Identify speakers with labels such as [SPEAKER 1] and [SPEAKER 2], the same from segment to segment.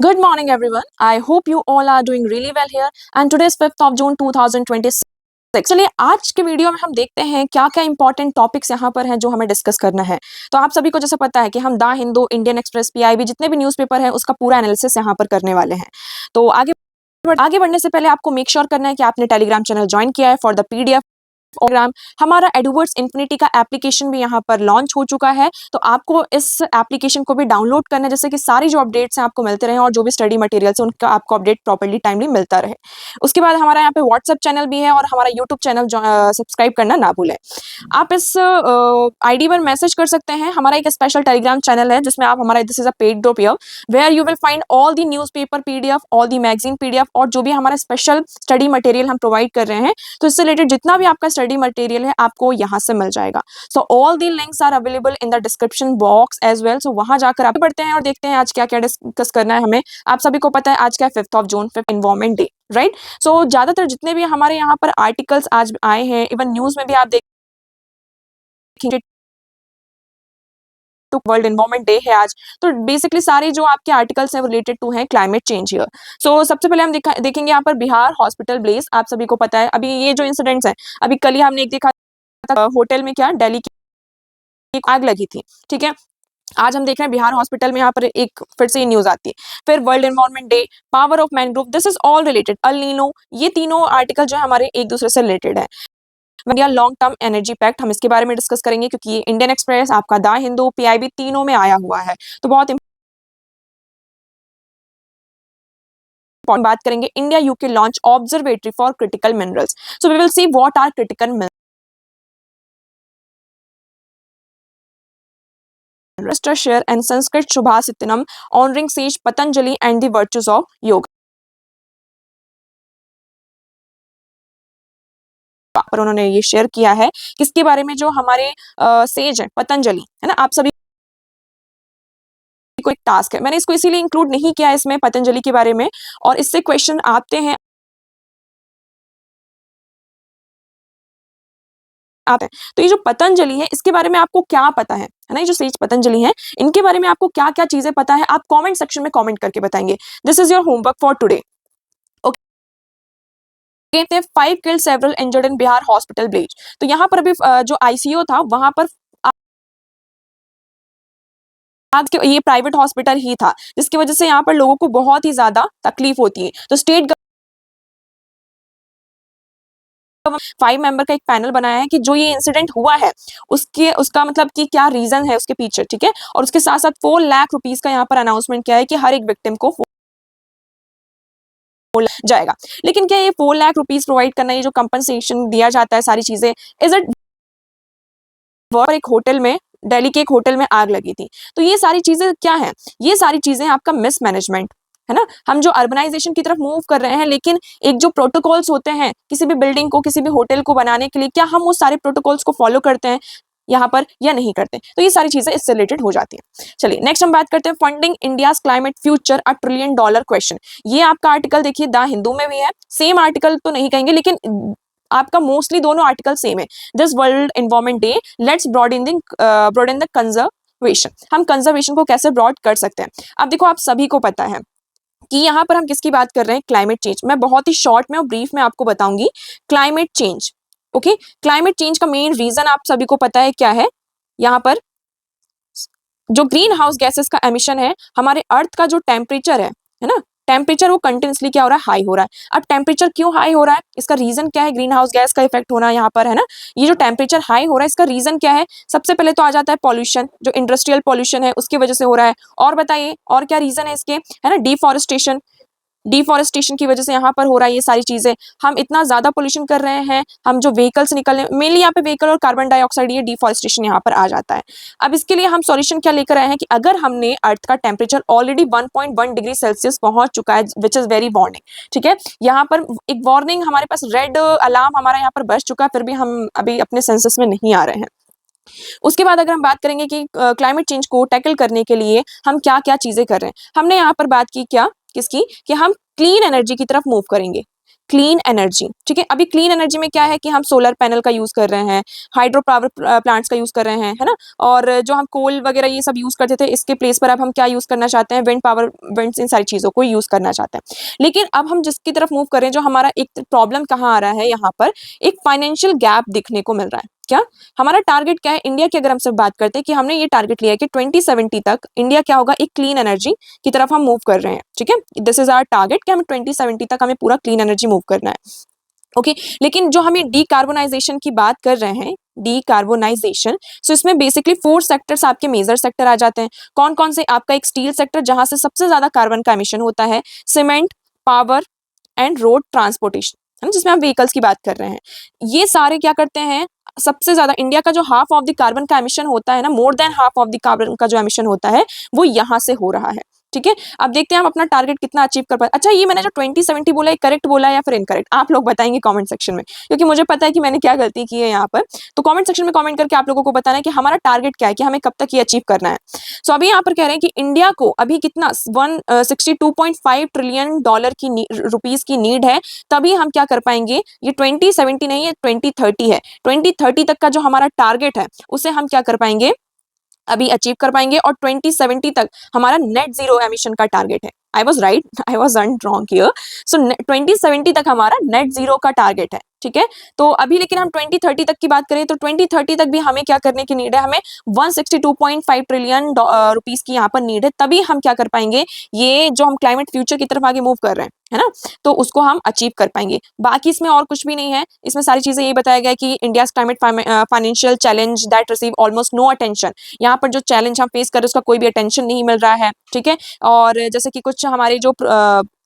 [SPEAKER 1] Good morning, everyone. I hope you all are doing really well here. And today is 5th of June 2026. चलिए आज के video में हम देखते हैं क्या-क्या इंपॉर्टेंट टॉपिक्स यहाँ पर हैं जो हमें डिस्कस करना है। तो आप सभी को जैसे पता है कि हम the Hindu, Indian express, PIB जितने भी न्यूज़पेपर हैं उसका पूरा एनालिसिस यहाँ पर करने वाले हैं। तो आगे बढ़ने से पहले आपको मेक श्योर करना है कि आपने टेलीग्राम चैनल जॉइन किया है फॉर द पीडीएफ प्रोग्राम। हमारा एडवर्ड्स इन्फिनिटी का एप्लीकेशन भी यहाँ पर लॉन्च हो चुका है, तो आपको इस एप्लीकेशन को भी डाउनलोड करना है जिससे कि सारी जो अपडेट्स हैं आपको मिलते रहें और जो भी स्टडी मटेरियल्स हैं उनका आपको अपडेट प्रॉपर्ली टाइमली मिलता रहे। उसके बाद हमारा यहाँ पे व्हाट्सएप चैनल भी है और हमारा यूट्यूब चैनल सब्सक्राइब करना ना भूलें। आप इस आईडी पर मैसेज कर सकते हैं। हमारा एक स्पेशल टेलीग्राम चैनल है जिसमें आप हमारा this is a paid group here where you will find all the newspaper PDF, all the magazine PDF और जो भी हमारा स्पेशल स्टडी मटेरियल हम प्रोवाइड कर रहे हैं, तो इससे रिलेटेड जितना भी आपका स्टडी मटेरियल है आपको यहाँ से मिल जाएगा। So all the links are available in the description box as well. So वहां जाकर आप बढ़ते हैं और देखते हैं आज क्या क्या डिस्कस करना है हमें। आप सभी को पता है आज क्या 5th of June, 5th environment day, right. So ज्यादातर जितने भी हमारे यहाँ पर आर्टिकल्स आज आए हैं, इवन न्यूज में भी आप देखेंगे तो वर्ल्ड एनवायरमेंट डे है आज। तो बेसिकली सारे जो आपके आर्टिकल्स हैं वो रिलेटेड टू हैं क्लाइमेट चेंज हियर। सो सबसे पहले हम देखेंगे यहाँ पर बिहार हॉस्पिटल ब्लेज। आप सभी को पता है अभी ये जो इंसिडेंट्स हैं, अभी कल ही हमने एक देखा था होटल में क्या दिल्ली की एक आग लगी थी, ठीक है। आज हम देख रहे हैं बिहार हॉस्पिटल में यहाँ पर एक फिर से ये न्यूज आती है। फिर world environment day, power of mangrove, this is all related. El Nino, ये तीनों आर्टिकल जो है हमारे एक दूसरे से रिलेटेड है। India long term energy pact, हम इसके बारे में डिस्कस करेंगे क्योंकि ये इंडियन एक्सप्रेस, आपका द हिंदू, पीआईबी तीनों में आया हुआ है। तो बहुत बात करेंगे India UK launch observatory for critical minerals. So we will see what are critical minerals. Share and Sanskrit शुभासितनम honouring sage Patanjali and the virtues of yoga. पर उन्होंने ये शेयर किया है किसके बारे में, जो हमारे सेज है पतंजलि, है ना। आप सभी को एक टास्क है, मैंने इसको इसीलिए इंक्लूड नहीं किया इसमें पतंजलि के बारे में, और इससे क्वेश्चन आते हैं तो ये जो पतंजलि है इसके बारे में आपको क्या पता है ना। ये जो सेज पतंजलि है इनके बारे में आपको क्या क्या चीजें पता है, आप कमेंट सेक्शन में कमेंट करके बताएंगे। This is your homework for today. Okay, 5 killed several injured in Bihar hospital blaze. तो यहाँ पर अभी जो आईसीयू था वहां पर आग के, ये प्राइवेट हॉस्पिटल ही था जिसकी वजह से यहाँ पर लोगों को बहुत ही ज्यादा तकलीफ होती है। तो स्टेट 5 मेंबर का एक पैनल बनाया है कि जो ये इंसिडेंट हुआ है उसका मतलब कि क्या रीजन है उसके पीछे, ठीक है। और उसके साथ साथ 4 लाख रुपीस का यहाँ पर अनाउंसमेंट किया है कि हर एक विक्टिम को जाएगा। लेकिन क्या ये 4 लाख रुपीस प्रोवाइड करना, ये जो कंपनसेशन दिया जाता है, सारी चीजें, इज इट एक होटल में, दिल्ली के एक होटल में आग लगी थी। तो ये सारी चीजें क्या है, ये सारी चीजें आपका मिसमैनेजमेंट है ना। हम जो अर्बनाइजेशन की तरफ मूव कर रहे हैं, लेकिन एक जो प्रोटोकॉल्स होते हैं किसी भी बिल्डिंग को, किसी भी होटल को बनाने के लिए, क्या हम वो सारे प्रोटोकॉल्स को फॉलो करते हैं यहाँ पर या नहीं करते। तो ये सारी चीजें इससे रिलेटेड हो जाती है। चलिए नेक्स्ट हम बात करते हैं funding India's climate future $1 trillion question. ये आपका आर्टिकल देखिए द हिंदू में भी है। सेम आर्टिकल तो नहीं कहेंगे लेकिन आपका मोस्टली दोनों आर्टिकल सेम है। This world environment day, let's broaden the conservation. हम कंजर्वेशन को कैसे ब्रॉड कर सकते हैं। अब देखो, आप सभी को पता है कि यहाँ पर हम किसकी बात कर रहे हैं, क्लाइमेट चेंज। मैं बहुत ही शॉर्ट में और ब्रीफ में आपको बताऊंगी climate change. Okay, climate change का मेन रीजन आप सभी को पता है क्या है। यहाँ पर जो ग्रीन हाउस गैसेस का एमिशन है, हमारे अर्थ का जो टेम्परेचर है ना, टेम्परेचर वो कंटिन्यूसली क्या हो रहा है, हाई हो रहा है। अब टेम्परेचर क्यों हाई हो रहा है, इसका रीजन क्या है, ग्रीन हाउस गैस का इफेक्ट होना यहाँ पर, है ना। ये जो टेम्परेचर हाई हो रहा है इसका रीजन क्या है, सबसे पहले तो आ जाता है पॉल्यूशन, जो इंडस्ट्रियल पॉल्यूशन है उसकी वजह से हो रहा है। और बताइए और क्या रीजन है इसके, है ना। डिफॉरेस्टेशन की वजह से यहाँ पर हो रहा है ये सारी चीजें। हम इतना ज्यादा पोल्यूशन कर रहे हैं, हम जो व्हीकल्स निकल, मेनली यहाँ पे व्हीकल और कार्बन डाइऑक्साइड, ये डिफॉरेस्टेशन यहाँ पर आ जाता है। अब इसके लिए हम सॉल्यूशन क्या लेकर आए हैं कि अगर हमने अर्थ का टेम्परेचर ऑलरेडी 1.1 डिग्री सेल्सियस पहुंच चुका है, विच इज वेरी वार्निंग, ठीक है। यहाँ पर एक वार्निंग, हमारे पास रेड अलार्म हमारा यहाँ पर बज चुका है, फिर भी हम अभी अपने सेंसस में नहीं आ रहे हैं। उसके बाद अगर हम बात करेंगे कि क्लाइमेट चेंज को टैकल करने के लिए हम क्या क्या चीजें कर रहे हैं, हमने यहाँ पर बात की क्या, किसकी, कि हम क्लीन एनर्जी की तरफ मूव करेंगे। क्लीन एनर्जी, ठीक है। अभी क्लीन एनर्जी में क्या है कि हम सोलर पैनल का यूज़ कर रहे हैं, हाइड्रो पावर प्लांट्स का यूज़ कर रहे हैं, है ना? और जो हम कोल वगैरह ये सब यूज़ करते थे, इसके प्लेस पर अब हम क्या यूज़ करना चाहते हैं, विंड पावर, विंड्स, इन सारी चीज़ों को यूज़ करना चाहते हैं। लेकिन अब हम जिसकी तरफ मूव कर रहे हैं, जो हमारा एक प्रॉब्लम कहाँ आ रहा है यहाँ पर, एक फाइनेंशियल गैप दिखने को मिल रहा है। क्या? हमारा टारगेट क्या है इंडिया की, अगर हम सिर्फ बात करते हैं कि हमने ये टारगेट लिया है कि 2070 तक इंडिया क्या होगा, एक क्लीन एनर्जी की तरफ हम मूव कर रहे हैं, ठीक है। दिस इज आवर टारगेट कि हमें 2070 तक हमें पूरा क्लीन एनर्जी मूव करना है, ओके। लेकिन जो हम ये डीकार्बोनाइजेशन की बात कर रहे हैं, डीकार्बोनाइजेशन, सो इसमें बेसिकली 4 सेक्टर्स आपके मेजर सेक्टर आ जाते हैं। कौन कौन से? आपका एक स्टील सेक्टर, जहां से सबसे ज्यादा कार्बन का एमिशन होता है, cement, power and road transportation, है ना, जिसमें हम व्हीकल्स की बात कर रहे हैं। ये सारे क्या करते हैं, सबसे ज्यादा इंडिया का जो हाफ ऑफ द कार्बन का एमिशन होता है ना, more than half of the carbon का जो एमिशन होता है, वो यहाँ से हो रहा है, ठीक है। अब देखते हैं हम अपना टारगेट कितना अचीव कर पाए। अच्छा, ये मैंने जो 2070 बोला है, करेक्ट बोला है या फिर इनकरेक्ट, आप लोग बताएंगे कमेंट सेक्शन में, क्योंकि मुझे पता है कि मैंने क्या गलती की है यहाँ पर। तो कमेंट सेक्शन में कमेंट करके आप लोगों को बताना है कि हमारा टारगेट क्या है, कि हमें कब तक ये अचीव करना है। सो अभी यहाँ पर कह रहे हैं कि इंडिया को अभी कितना 162.5 ट्रिलियन डॉलर की रुपीज की नीड है, तभी हम क्या कर पाएंगे। ये 2070 नहीं है, 2030 है। 2030 तक का जो हमारा टारगेट है, उसे हम क्या कर पाएंगे, अभी अचीव कर पाएंगे। और 2070 तक हमारा नेट जीरो एमिशन का टारगेट है। I was right, I was wrong here. So 2070 तक हमारा नेट जीरो का टारगेट है, ठीक है। तो अभी लेकिन हम 2030 तक की बात करें तो 2030 तक भी हमें क्या करने की नीड है, हमें 162.5 ट्रिलियन रुपीस की यहाँ पर नीड है, तभी हम क्या कर पाएंगे, ये जो हम क्लाइमेट फ्यूचर की तरफ आगे मूव कर रहे हैं, है ना, तो उसको हम अचीव कर पाएंगे। बाकी इसमें और कुछ भी नहीं है, इसमें सारी चीजें ये बताया गया कि India climate financial challenge that receive almost no attention. यहाँ पर जो चैलेंज हम फेस कर रहे हैं उसका कोई भी अटेंशन नहीं मिल रहा है, ठीक है। और जैसे कि कुछ हमारे जो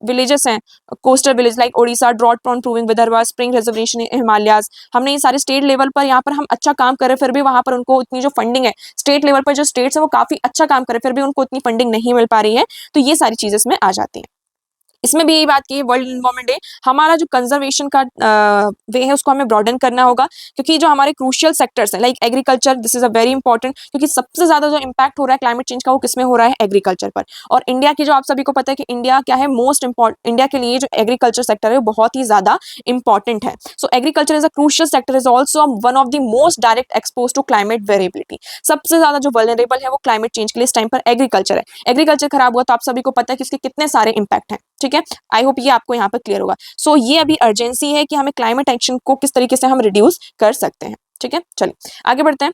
[SPEAKER 1] विलेजेस हैं, coastal village like Odisha, drought prone proving Vidarbha, spring reservation in Himalayas, हमने ये सारे स्टेट लेवल पर यहाँ पर हम अच्छा काम कर रहे हैं, फिर भी वहां पर उनको इतनी जो फंडिंग है, स्टेट लेवल पर जो स्टेट्स है वो काफी अच्छा काम कर रहे हैं, फिर भी उनको इतनी फंडिंग नहीं मिल पा रही है। तो ये सारी चीजें इसमें आ जाती हैं। इसमें भी यही बात की है, वर्ल्ड एनवायरनमेंट डे, हमारा जो कंजर्वेशन का वे है उसको हमें ब्रॉडन करना होगा, क्योंकि जो हमारे क्रूशियल सेक्टर्स हैं like agriculture, this is a very important, क्योंकि सबसे ज्यादा जो इम्पैक्ट हो रहा है क्लाइमेट चेंज का वो किसमें हो रहा है, एग्रीकल्चर पर। और इंडिया की जो आप सभी को पता है कि इंडिया क्या है, मोस्ट इंपॉर्टेंट, इंडिया के लिए जो एग्रीकल्चर सेक्टर है वो बहुत ही ज्यादा इंपॉर्टेंट है। So agriculture is a crucial sector, is also one of the most direct expose to climate variability. सबसे ज्यादा जो वल्नरेबल है वो क्लाइमेट चेंज के लिए इस टाइम पर एग्रीकल्चर है। एग्रीकल्चर खराब हुआ तो आप सभी को पता है कि इसके कितने सारे इंपैक्ट हैं, ठीक है। आई होप ये आपको यहाँ पर क्लियर होगा। सो ये अभी अर्जेंसी है कि हमें क्लाइमेट एक्शन को किस तरीके से हम रिड्यूस कर सकते हैं, ठीक है। चलिए आगे बढ़ते हैं।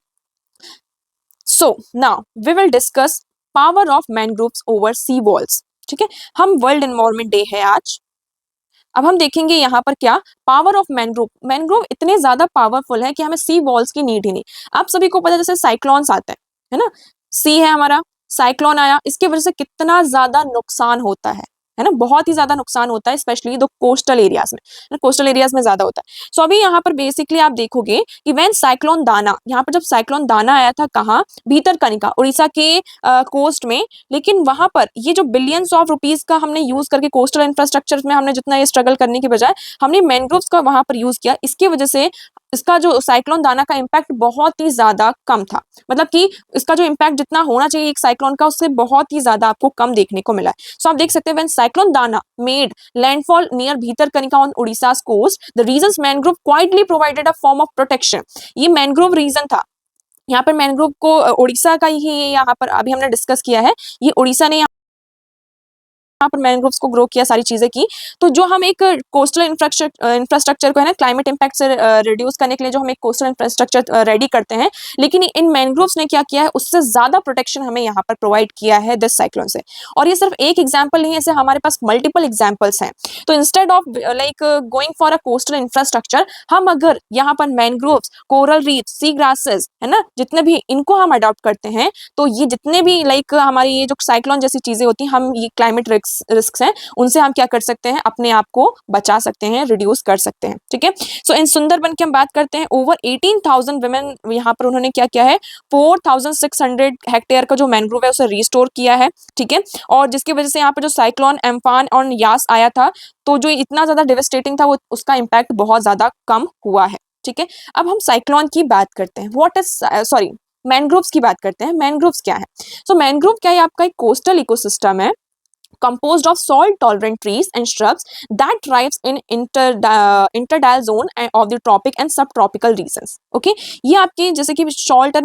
[SPEAKER 1] So now we will discuss power of mangroves over sea walls, ठीक है। हम वर्ल्ड एनवायरनमेंट डे है आज। अब हम देखेंगे यहाँ पर क्या पावर ऑफ मैनग्रोव, मैनग्रोव इतने ज्यादा पावरफुल है कि हमें सी वॉल्स की नीड ही नहीं। आप सभी को पता है जैसे साइक्लोन्स आते हैं, है ना, सी है हमारा, साइक्लोन आया, इसकी वजह से कितना ज्यादा नुकसान होता है ना, बहुत ही ज्यादा नुकसान होता है, स्पेशली दो कोस्टल एरियाज में, कोस्टल एरियाज में ज्यादा होता है। सो अभी यहाँ पर बेसिकली आप देखोगे कि व्हेन साइक्लोन दाना, यहाँ पर जब साइक्लोन दाना आया था कहाँ, भीतरकनिका उड़ीसा के कोस्ट में, लेकिन वहां पर ये जो बिलियंस ऑफ रुपीज का हमने यूज करके कोस्टल इंफ्रास्ट्रक्चर में हमने जितना ये स्ट्रगल करने के बजाय हमने मैनग्रोव्स का वहां पर यूज किया, इसकी वजह से इसका जो साइक्लोन दाना का इम्पैक्ट बहुत ही ज्यादा कम था। मतलब कि इसका जो इम्पैक्ट जितना होना चाहिए एक साइक्लोन का, उससे बहुत ही ज्यादा आपको कम देखने को मिला है। सो आप देख सकते हैं when cyclone Dana made landfall near Bhitarkanika on Orissa's coast, the region's mangrove quietly provided a form of protection. ये मैनग्रोव रीजन था, यहाँ पर मैनग्रोव को उड़ीसा का ही यहाँ पर अभी हमने डिस्कस किया है, ये उड़ीसा ने यहाँ पर मैनग्रोव्स को ग्रो किया, सारी चीजें की। तो जो हम एक कोस्टल इंफ्रास्ट्रक्चर को है ना क्लाइमेट इम्पैक्ट से रिड्यूस करने के लिए जो हम एक कोस्टल इंफ्रास्ट्रक्चर रेडी करते हैं, लेकिन इन मैनग्रोव्स ने क्या किया है, उससे ज्यादा प्रोटेक्शन हमें यहाँ पर प्रोवाइड किया है दिस साइक्लोन से। और ये सिर्फ एक एग्जाम्पल नहीं है, ऐसे हमारे पास मल्टीपल एग्जाम्पल्स हैं। तो instead of like going for a coastal infrastructure, हम अगर यहाँ पर मैनग्रोव्स, कोरल रीफ, सी ग्रासेस, है ना, जितने भी इनको हम अडॉप्ट करते हैं, तो ये जितने भी लाइक हमारी ये जो साइक्लोन जैसी चीजें होती हैं, हम ये क्लाइमेट रिस्क हैं, उनसे हम क्या कर सकते हैं, अपने आप को बचा सकते हैं, रिड्यूस कर सकते हैं, ठीक है। सो इन सुंदरबन की हम बात करते हैं, ओवर 18,000 वुमेन यहाँ पर उन्होंने क्या किया है, 4,600 हेक्टेयर का जो मैनग्रोव है उसे रिस्टोर किया है, ठीक है। और जिसकी वजह से यहाँ पर जो साइक्लोन एम्फान और यास आया था, तो जो इतना ज्यादा डेवेस्टेटिंग था, वो उसका इम्पैक्ट बहुत ज्यादा कम हुआ है, ठीक है। अब हम साइक्लोन की बात करते हैं, व्हाट इज सॉरी मैनग्रोव्स की बात करते हैं। मैनग्रोव्स क्या है? सो मैनग्रोव क्या है, आपका एक कोस्टल इकोसिस्टम है composed of salt tolerant trees and shrubs that thrives in interdial zone of the tropic and subtropical regions. Okay, ये आपके जैसे कि सॉल्ट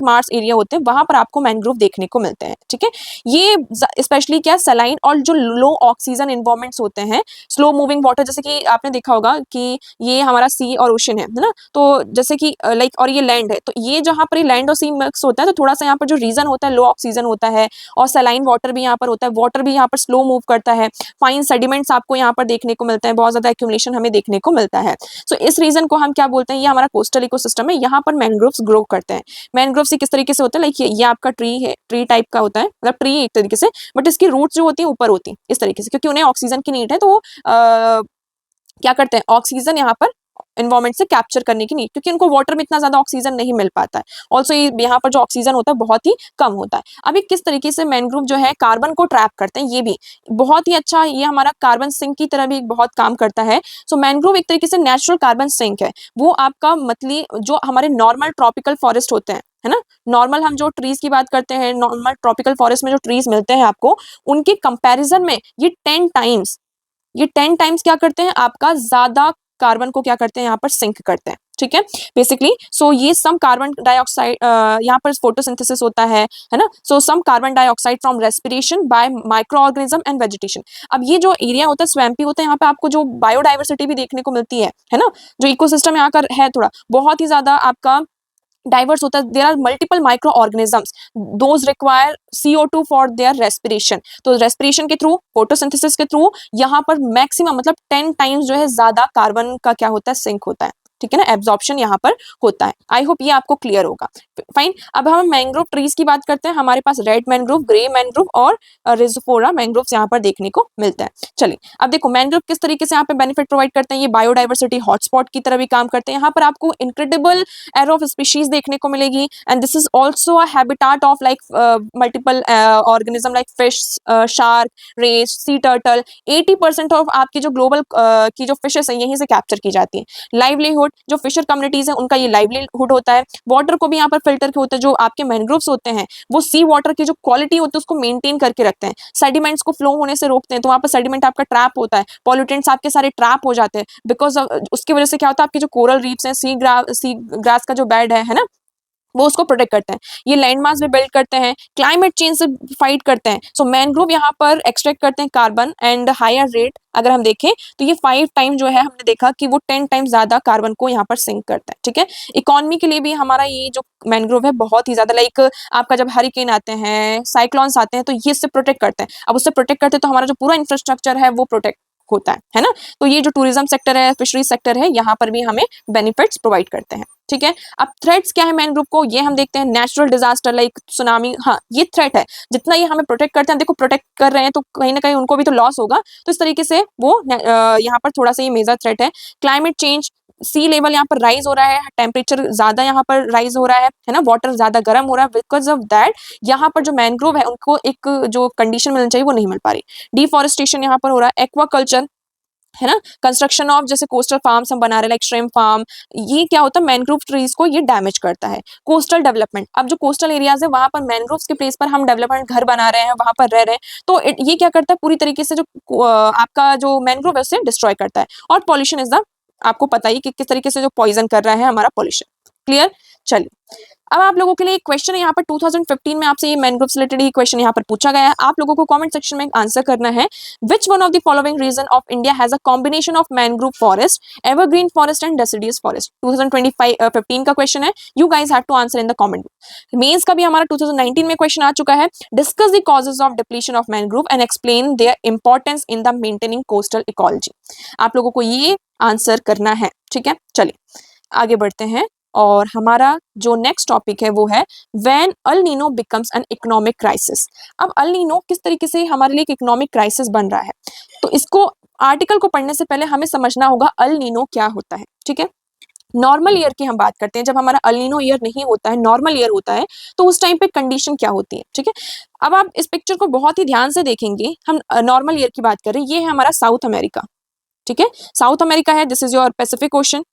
[SPEAKER 1] मार्स एरिया होते हैं वहां पर आपको मैंग्रोव देखने को मिलते हैं. ठीक है, ये स्पेशली क्या सलाइन और जो लो ऑक्सीजन इन्वायरमेंट्स होते हैं, स्लो मूविंग वाटर, जैसे कि आपने देखा होगा कि ये हमारा सी और ओशन है ना, तो जैसे कि लाइक और ये लैंड है, तो ये जहाँ पर लैंड और सी मिक्स होता है तो थोड़ा सा यहाँ पर जो रीजन होता है लो ऑक्सीजन होता है और सलाइन वाटर भी यहाँ पर होता है. वाटर भी यहाँ पर स्लो मूव करता है. फाइन सेडिमेंट्स आपको यहाँ पर देखने को मिलते हैं. बहुत ज्यादा एक्यूमुलेशन हमें देखने को मिलता है. सो इस रीजन को हम क्या बोलते हैं, ये हमारा कोस्टल इकोसिस्टम है. यहाँ पर मैंग्रोव्स ग्रो करते हैं. मैंग्रोव्स किस तरीके से होता है, लाइक ये आपका ट्री है, ट्री टाइप का होता है, मतलब ट्री एक तरीके से, बट इसकी रूट्स जो होती है ऊपर होती है इस तरीके से, क्योंकि उन्हें ऑक्सीजन की नीड है. तो क्या करते हैं, ऑक्सीजन यहाँ पर एनवायरमेंट से कैप्चर करने की नीड, क्योंकि उनको वाटर में इतना ज्यादा ऑक्सीजन नहीं मिल पाता है. ऑल्सो ये यहाँ पर जो ऑक्सीजन होता है बहुत ही कम होता है. अभी किस तरीके से मैंग्रोव जो है कार्बन को ट्रैप करते हैं, ये भी बहुत ही अच्छा, ये हमारा कार्बन सिंक की तरह भी बहुत काम करता है. सो मैंग्रोव एक तरीके से नेचुरल कार्बन सिंक है. वो आपका मतलब जो हमारे नॉर्मल ट्रॉपिकल फॉरेस्ट होते हैं, है ना, नॉर्मल हम जो ट्रीज की बात करते हैं, नॉर्मल ट्रॉपिकल फॉरेस्ट में जो ट्रीज मिलते हैं आपको, उनके कंपैरिजन में ये 10 टाइम्स क्या करते हैं, आपका ज्यादा कार्बन को क्या करते हैं यहाँ पर सिंक करते हैं. ठीक है, बेसिकली सो ये सम कार्बन डाइऑक्साइड यहाँ पर फोटोसिंथेसिस होता है ना. So some carbon dioxide from respiration by microorganism and vegetation. अब ये जो एरिया होता है स्वैम्पी होता है, यहाँ पे आपको जो बायोडाइवर्सिटी भी देखने को मिलती है ना, जो इकोसिस्टम यहाँ का है थोड़ा बहुत ही ज्यादा आपका डाइवर्स होता है. There are multiple micro organisms, those require CO2 for their respiration. तो रेस्पिरेशन के थ्रू, फोटोसिंथेसिस के थ्रू यहाँ पर मैक्सिमम मतलब 10 टाइम्स जो है ज्यादा कार्बन का क्या होता है, सिंक होता है. ठीक है ना, एब्जॉर्प्शन यहाँ पर होता है. आई होप ये आपको क्लियर होगा. फाइन, अब हम मैंग्रोव ट्रीज की बात करते हैं. हमारे पास रेड मैंग्रोव, ग्रे मैंग्रोव और रिजोफोरा मैंग्रोव यहाँ पर देखने को मिलता है. चलिए अब देखो मैंग्रोव किस तरीके से यहाँ पे बेनिफिट प्रोवाइड करते हैं. ये बायोडाइवर्सिटी हॉटस्पॉट की तरह भी काम करते हैं. यहाँ पर आपको इनक्रेडिबल एरो ऑफ स्पीशीज देखने को मिलेगी. And this is also a habitat of like multiple organism like fish, shark, rays, sea turtle. 80% of आपकी जो ग्लोबल की जो फिशेस है यहीं से कैप्चर की जाती है. लाइवलीहुड, जो फिशर कम्युनिटीज है उनका ये लाइवलीहुड होता है. वाटर को भी यहाँ पर फिल्टर होता है. जो आपके मैंग्रोव्स होते हैं वो सी वाटर की जो क्वालिटी होती है उसको मेंटेन करके रखते हैं. सेडिमेंट्स को फ्लो होने से रोकते हैं. तो वहाँ पर सेडिमेंट आपका ट्रैप होता है, पॉल्यूटेंट्स आपके सारे ट्रैप हो जाते हैं. बिकॉज उसकी वजह से क्या होता है, आपके जो कोरल रीफ्स हैं, सी ग्रास का जो बेड है ना, वो उसको प्रोटेक्ट करते हैं. ये लैंड मास भी बिल्ड करते हैं, क्लाइमेट चेंज से फाइट करते हैं. सो मैंग्रोव यहाँ पर एक्सट्रैक्ट करते हैं कार्बन एंड हायर रेट. अगर हम देखें तो ये 5 टाइम जो है हमने देखा कि वो 10 टाइम ज्यादा कार्बन को यहाँ पर सिंक करता है. ठीक है, इकोनॉमी के लिए भी हमारा ये जो मैंग्रोव है बहुत ही ज्यादा, लाइक आपका जब हरिकेन आते हैं, साइक्लोन्स आते हैं, तो ये इससे प्रोटेक्ट करते हैं. अब उससे प्रोटेक्ट करते हैं तो हमारा जो पूरा इंफ्रास्ट्रक्चर है वो प्रोटेक्ट होता है ना. तो ये जो टूरिज्म सेक्टर है, फिशरी सेक्टर है, यहाँ पर भी हमें बेनिफिट्स प्रोवाइड करते हैं. ठीक है, अब थ्रेट्स क्या है मैंग्रोव को, ये हम देखते हैं. नेचुरल डिजास्टर लाइक सुनामी, हाँ ये थ्रेट है. जितना ये हमें प्रोटेक्ट करते हैं, देखो प्रोटेक्ट कर रहे हैं तो कहीं ना कहीं उनको भी तो लॉस होगा. तो इस तरीके से वो यहाँ पर थोड़ा सा ये मेजर थ्रेट है. क्लाइमेट चेंज, सी लेवल यहाँ पर राइज हो रहा है, टेम्परेचर ज्यादा यहाँ पर राइज हो रहा है ना, वाटर ज्यादा गर्म हो रहा है. बिकॉज ऑफ दैट यहाँ पर जो मैंग्रोव है उनको एक जो कंडीशन मिलनी चाहिए वो नहीं मिल पा रही. डिफॉरेस्टेशन यहाँ पर हो रहा है, एक्वाकल्चर है ना, कंस्ट्रक्शन ऑफ जैसे कोस्टल फार्म्स हम बना रहे हैं लाइक श्रिम्प फार्म, ये क्या होता है मैंग्रोव ट्रीज को ये डैमेज करता है. कोस्टल डेवलपमेंट, अब जो कोस्टल एरियाज है वहां पर मैंग्रोव्स के प्लेस पर हम डेवलपमेंट घर बना रहे हैं, वहां पर रह रहे हैं, तो ये क्या करता है पूरी तरीके से जो आपका जो मैंग्रोव है उसे डिस्ट्रॉय करता है. और पॉल्यूशन इज द, आपको पता ही कि किस तरीके से जो पॉइजन कर रहा है हमारा पॉल्यूशन. क्लियर, चलिए अब आप लोगों के लिए एक क्वेश्चन है यहाँ पर 2015 में आपसे ये मैंग्रोव से रिलेटेड ही क्वेश्चन यहाँ पर पूछा गया है. आप लोगों को कमेंट सेक्शन में आंसर करना है. Which one of the following region of India has a combination of mangrove forest, evergreen forest and deciduous forest. 2015 का क्वेश्चन है. You guys have to answer in the comment. Mains का भी हमारा 2019 में question आ चुका है. Discuss the causes of depletion of mangrove and explain their importance in the maintaining coastal ecology. आप लोगों को ये आंसर करना है. ठीक है, चलिए आगे बढ़ते हैं. और हमारा जो नेक्स्ट टॉपिक है वो है when El Nino becomes an economic crisis. अब अल नीनो किस तरीके से हमारे लिए एक इकोनॉमिक क्राइसिस बन रहा है, तो इसको आर्टिकल को पढ़ने से पहले हमें समझना होगा अल नीनो क्या होता है. ठीक है, नॉर्मल ईयर की हम बात करते हैं. जब हमारा अल नीनो ईयर नहीं होता है, नॉर्मल ईयर होता है, तो उस टाइम पे कंडीशन क्या होती है. ठीक है, अब आप इस पिक्चर को बहुत ही ध्यान से देखेंगे. हम नॉर्मल ईयर की बात कर रहे हैं. ये है हमारा साउथ अमेरिका. ठीक है, साउथ अमेरिका है. This is your Pacific Ocean.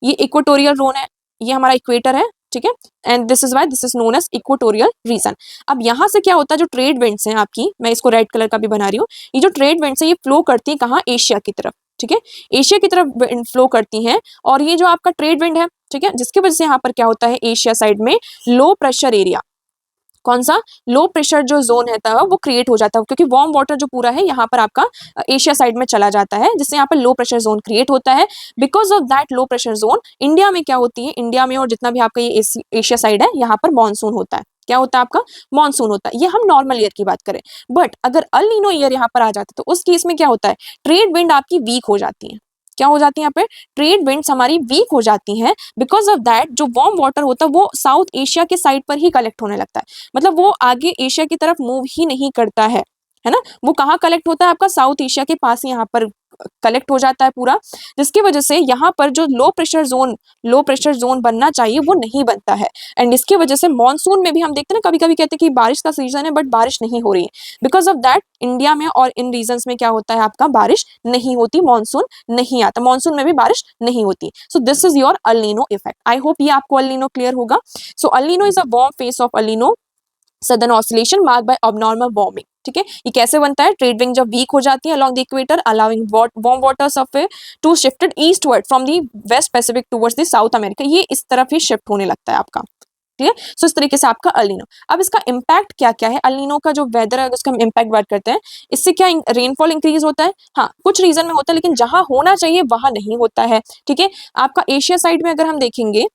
[SPEAKER 1] ये इक्वेटोरियल जोन है, ये हमारा इक्वेटर है. ठीक है, and this is why this is known as equatorial region. अब यहाँ से क्या होता है, जो ट्रेड विंड्स हैं आपकी, मैं इसको रेड कलर का भी बना रही हूँ, ये जो ट्रेड विंड्स है ये फ्लो करती है कहाँ, एशिया की तरफ, ठीक है, एशिया की तरफ फ्लो करती हैं। और ये जो आपका ट्रेड विंड है, ठीक है, जिसकी वजह से यहाँ पर क्या होता है, एशिया साइड में लो प्रेशर एरिया, कौन सा, लो प्रेशर जो जोन है था वो क्रिएट हो जाता है, क्योंकि वार्म वाटर जो पूरा है यहाँ पर आपका एशिया साइड में चला जाता है, जिससे यहाँ पर लो प्रेशर जोन क्रिएट होता है। Because of that low pressure zone India में क्या होती है, इंडिया में और जितना भी आपका ये एशिया साइड है यहाँ पर मानसून होता है। क्या होता है आपका, मानसून होता है। ये हम नॉर्मल ईयर की बात करें, बट अगर अल नीनो ईयर यहाँ पर आ जाता है तो उस केस में क्या होता है, ट्रेड विंड आपकी वीक हो जाती है। क्या हो जाती है यहाँ पे, ट्रेड विंड्स हमारी वीक हो जाती हैं। बिकॉज ऑफ दैट जो वार्म वाटर होता है वो साउथ एशिया के साइड पर ही कलेक्ट होने लगता है, मतलब वो आगे एशिया की तरफ मूव ही नहीं करता है ना, वो कहाँ कलेक्ट होता है, आपका साउथ एशिया के पास ही यहाँ पर कलेक्ट हो जाता है पूरा, जिसकी वजह से यहाँ पर जो लो प्रेशर जोन बनना चाहिए वो नहीं बनता है। एंड इसकी वजह से मानसून में भी हम देखते हैं ना, कभी कभी कहते हैं कि बारिश का सीजन है बट बारिश नहीं हो रही है। बिकॉज ऑफ दैट इंडिया में और इन रीजन्स में क्या होता है, आपका बारिश नहीं होती, मानसून नहीं आता, मानसून में भी बारिश नहीं होती। So this is your El Nino effect. I hope ये आपको अल नीनो क्लियर होगा। So El Nino is a warm phase of El Nino southern oscillation marked by abnormal warming. ठीक है, ये कैसे बनता है, ट्रेड विंड जब वीक हो जाती है along the equator, allowing warm water surface to shifted eastward from the west Pacific towards the South America, ये इस तरफ ही शिफ्ट होने लगता है आपका। क्लियर, सो इस तरीके से आपका अल नीनो। अब इसका इम्पैक्ट क्या क्या है, अल नीनो का जो वेदर है उसका इम्पैक्ट बात करते हैं। इससे क्या रेनफॉल इंक्रीज होता है, हाँ कुछ रीजन में होता है, लेकिन जहां होना चाहिए वहां नहीं होता है। ठीक है, आपका एशिया साइड में अगर हम देखेंगे,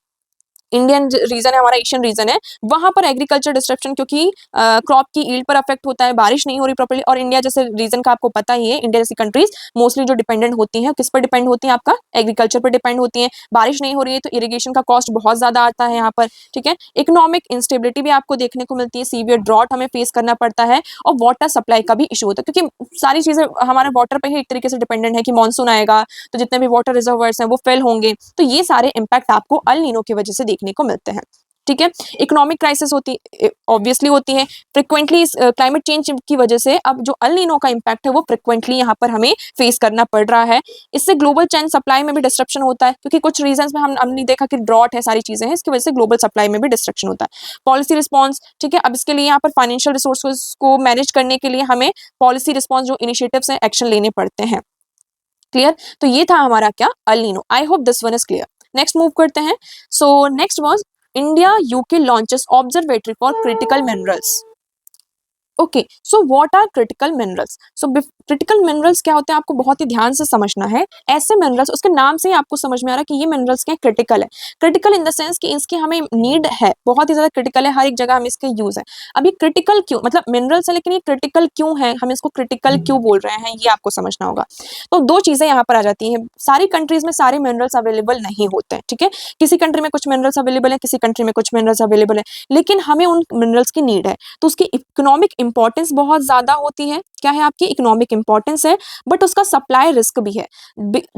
[SPEAKER 1] इंडियन रीजन है हमारा, एशियन रीजन है, वहां पर एग्रीकल्चर डिस्ट्रप्शन, क्योंकि क्रॉप की ईल्ड पर अफेक्ट होता है, बारिश नहीं हो रही प्रॉपर्ली। और इंडिया जैसे रीजन का आपको पता ही है, इंडिया जैसी कंट्रीज मोस्टली जो डिपेंडेंट होती हैं किस पर डिपेंड होती हैं, आपका एग्रीकल्चर पर डिपेंड होती हैं। बारिश नहीं हो रही है तो इरिगेशन का कॉस्ट बहुत ज्यादा आता है यहाँ पर। ठीक है, इकोनॉमिक इंस्टेबिलिटी भी आपको देखने को मिलती है, सीवियर ड्रॉट हमें फेस करना पड़ता है, और वाटर सप्लाई का भी इशू होता है, क्योंकि सारी चीजें हमारे वाटर पर ही एक तरीके से डिपेंडेंट है कि मानसून आएगा तो जितने भी वाटर रिजर्वर्स हैं वो फिल होंगे। तो ये सारे इंपैक्ट आपको अल नीनो की वजह से देखने को मिलते हैं। ठीक है, इकोनॉमिक क्राइसिस होती ऑब्वियसली होती है फ्रिक्वेंटली क्लाइमेट चेंज की वजह से। अब जो अल नीनो का इम्पैक्ट है वो फ्रिक्वेंटली यहाँ पर हमें फेस करना पड़ रहा है। इससे ग्लोबल चेन सप्लाई में भी डिस्ट्रप्शन होता है, क्योंकि कुछ रीजंस में हमने देखा कि ड्रॉट है, सारी चीजें हैं, इसकी वजह से ग्लोबल सप्लाई में भी डिस्ट्रक्शन होता है। पॉलिसी रिस्पॉन्स, ठीक है, अब इसके लिए यहाँ पर फाइनेंशियल रिसोर्सेज को मैनेज करने के लिए हमें पॉलिसी रिस्पॉन्स जो इनिशिएटिव्स हैं, एक्शन लेने पड़ते हैं। क्लियर, तो ये था हमारा क्या, El Nino. I hope this one is clear. Next move करते हैं। So next was India UK launches observatory for critical minerals. Okay, so what are critical minerals. So critical minerals क्या होते हैं आपको बहुत ही ध्यान से समझना है। ऐसे मिनरल्स, उसके नाम से ही आपको समझ में आ रहा है कि ये मिनरल्स क्या क्रिटिकल है। क्रिटिकल इन द सेंस कि इसकी हमें नीड है, बहुत ही ज्यादा क्रिटिकल है, हर एक जगह हमें इसका यूज है। अब ये क्रिटिकल क्यों, मतलब मिनरल्स है लेकिन ये क्रिटिकल क्यों है, हम इसको क्रिटिकल क्यों बोल रहे हैं, ये आपको समझना होगा। तो दो चीजें यहाँ पर आ जाती हैं, सारी कंट्रीज में सारे मिनरल्स अवेलेबल नहीं होते हैं। ठीक है, किसी कंट्री में कुछ मिनरल्स अवेलेबल है, किसी कंट्री में कुछ मिनरल्स अवेलेबल है, लेकिन हमें उन मिनरल्स की नीड है। तो उसकी इकोनॉमिक इंपॉर्टेंस बहुत ज्यादा होती है। क्या है आपकी इकोनॉमिक इंपॉर्टेंस है, बट उसका सप्लाई रिस्क भी है,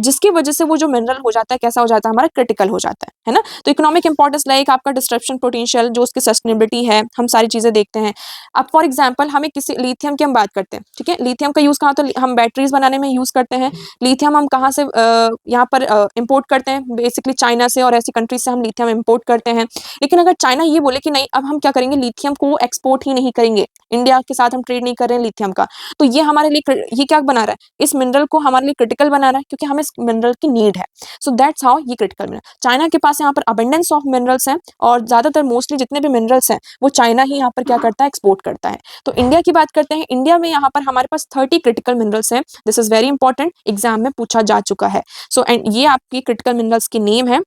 [SPEAKER 1] जिसकी वजह से वो जो मिनरल हो जाता है कैसा हो जाता है, हमारा क्रिटिकल हो जाता है ना। तो इकोनॉमिक इंपॉर्टेंस लाइक आपका डिस्ट्रप्शन पोटेंशियल, जो उसकी सस्टेनेबिलिटी है, हम सारी चीजें देखते हैं। अब फॉर एग्जांपल हमें किसी लिथियम की हम बात करते हैं, ठीक है, लिथियम का यूज कहाँ, तो हम बैटरीज बनाने में यूज करते हैं। लिथियम हम कहाँ से यहाँ पर इम्पोर्ट करते हैं, बेसिकली चाइना से और ऐसी कंट्रीज से हम लिथियम इम्पोर्ट करते हैं। लेकिन अगर चाइना ये बोले कि नहीं अब हम क्या करेंगे, लिथियम को एक्सपोर्ट ही नहीं करेंगे, इंडिया के साथ हम ट्रेड नहीं कर रहे हैं लिथियम का, तो ये हमारे लिए ये क्या बना रहा है, इस मिनरल को हमारे लिए क्रिटिकल बना रहा है, क्योंकि हमें इस मिनरल की नीड है। सो दैट्स हाउ ये क्रिटिकल मिनरल। चाइना के पास यहाँ पर अबंडेंस ऑफ मिनरल्स हैं, और ज्यादातर मोस्टली जितने भी मिनरल्स हैं वो चाइना ही यहाँ पर क्या करता है, एक्सपोर्ट करता है। तो इंडिया की बात करते हैं, इंडिया में यहाँ पर हमारे पास 30 क्रिटिकल मिनरल्स हैं। This is very important, exam में पूछा जा चुका है। सो एंड ये आपकी क्रिटिकल मिनरल्स की नेम है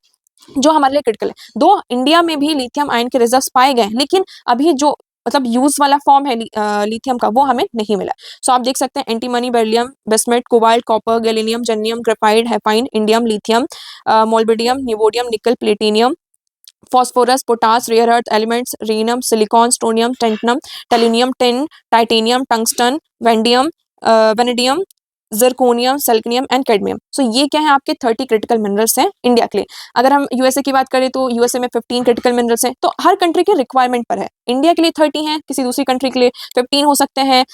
[SPEAKER 1] जो हमारे लिए क्रिटिकल है। दो इंडिया में भी लिथियम आयन के रिजर्व्स पाए गए, लेकिन अभी जो मतलब यूज वाला फॉर्म है लिथियम का वो हमें नहीं मिला। सो आप देख सकते हैं antimony, beryllium, bismuth, cobalt, copper, gallium, germanium, graphite, hafnium, indium, lithium, molybdenum, neodymium, nickel, platinum, phosphorus, potash, rare earth elements, rhenium, silicon, strontium, tantalum, tellurium, tin, titanium, tungsten, vanadium, vanadium, zirconium, selenium and cadmium. So ये क्या है, आपके 30 critical minerals हैं India के लिए। अगर हम USA की बात करें तो यूएसए में 15 क्रिटिकल मिनरल्स हैं। तो हर कंट्री के रिक्वायरमेंट पर है, इंडिया के लिए 30 हैं, किसी दूसरी कंट्री के लिए 15 हो सकते हैं,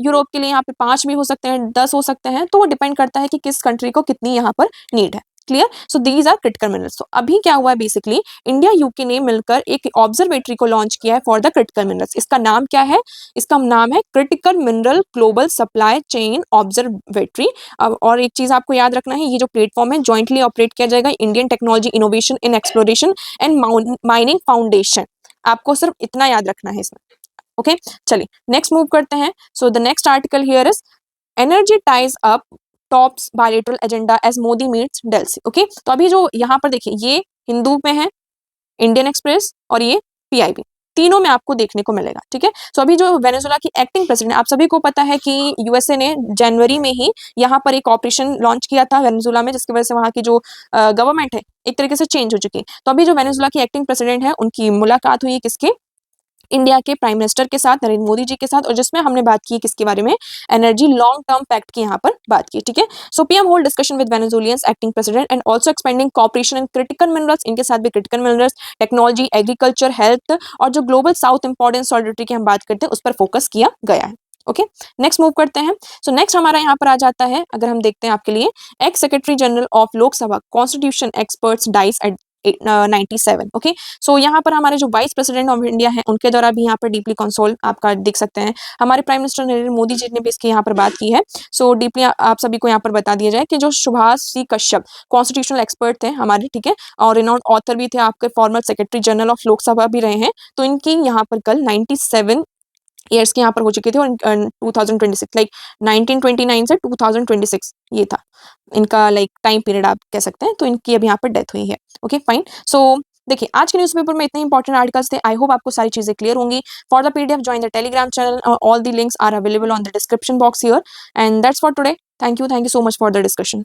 [SPEAKER 1] यूरोप के लिए यहाँ पे 5 भी हो सकते हैं, 10 हो सकते हैं। तो वो डिपेंड करता है कि किस कंट्री को कितनी यहाँ पर नीड है। Clear. So these are critical minerals. तो अभी क्या हुआ है, बेसिकली इंडिया यूके ने मिलकर एक ऑब्जर्वेटरी को लॉन्च किया है फॉर द क्रिटिकल मिनरल्स। इसका नाम क्या है? इसका नाम है critical mineral global supply chain observatory. और एक चीज आपको याद रखना है, ये जो प्लेटफॉर्म है जॉइंटली ऑपरेट किया जाएगा Indian technology innovation in exploration and mining foundation. आपको सिर्फ इतना याद रखना है इसमें। ओके चलिए नेक्स्ट मूव करते हैं। So the next article here is energy ties up tops bilateral agenda as Modi meets Delcy. Okay, तो अभी जो यहाँ पर देखिए, ये हिंदू में है, इंडियन एक्सप्रेस और ये पीआईबी, तीनों में आपको देखने को मिलेगा। ठीक है, सो अभी जो वेनेजुएला की एक्टिंग प्रेसिडेंट, आप सभी को पता है कि यूएसए ने जनवरी में ही यहाँ पर एक ऑपरेशन लॉन्च किया था वेनेजुएला में, जिसकी वजह से वहाँ की जो गवर्नमेंट है एक तरीके से चेंज हो चुकी है। तो अभी जो वेनेजुएला की एक्टिंग प्रेसिडेंट है उनकी मुलाकात हुई किसके? इंडिया के प्राइम मिनिस्टर के साथ, नरेंद्र मोदी जी के साथ, और जिसमें हमने बात की किसके बारे में? एनर्जी लॉन्ग टर्म पैक्ट की यहाँ पर बात की। ठीक है, so PM hold discussion with Venezuela's acting president and also expanding cooperation in critical minerals. इनके साथ भी critical minerals, technology, agriculture, health और जो ग्लोबल साउथ इंपॉर्टेंस सॉलिडिटी की हम बात करते हैं उस पर फोकस किया गया है। ओके नेक्स्ट मूव करते हैं। सो नेक्स्ट हमारा यहाँ पर आ जाता है, अगर हम देखते हैं आपके लिए, ex secretary general of Lok Sabha constitution experts dies at 97। Okay, so यहाँ पर हमारे जो वाइस प्रेसिडेंट ऑफ इंडिया हैं उनके द्वारा भी यहाँ पर डीपली कंसोल आपका देख सकते हैं। हमारे प्राइम मिनिस्टर नरेंद्र मोदी जी ने भी इसकी यहाँ पर बात की है। सो डीपली आप सभी को यहाँ पर बता दिया जाए कि जो सुभाष सी कश्यप कॉन्स्टिट्यूशनल एक्सपर्ट थे हमारे, ठीक है, और रिनाउंड ऑथर भी थे, आपके former secretary general of Lok Sabha भी रहे हैं। तो इनकी यहाँ पर कल 97 ईयर्स के यहाँ पर हो चुके थे, और 2026 लाइक 1929 से 2026 ये था इनका लाइक टाइम पीरियड आप कह सकते हैं। तो इनकी अभी यहाँ पर डेथ हुई है। Okay fine. सो देखिए आज के न्यूज़पेपर में इतने इंपॉर्टेंट आर्टिकल्स थे। आई होप आपको सारी चीजें क्लियर होंगी। For the PDF join the Telegram channel, all the links are available on the description box here, and that's for today. Thank you so much for the discussion.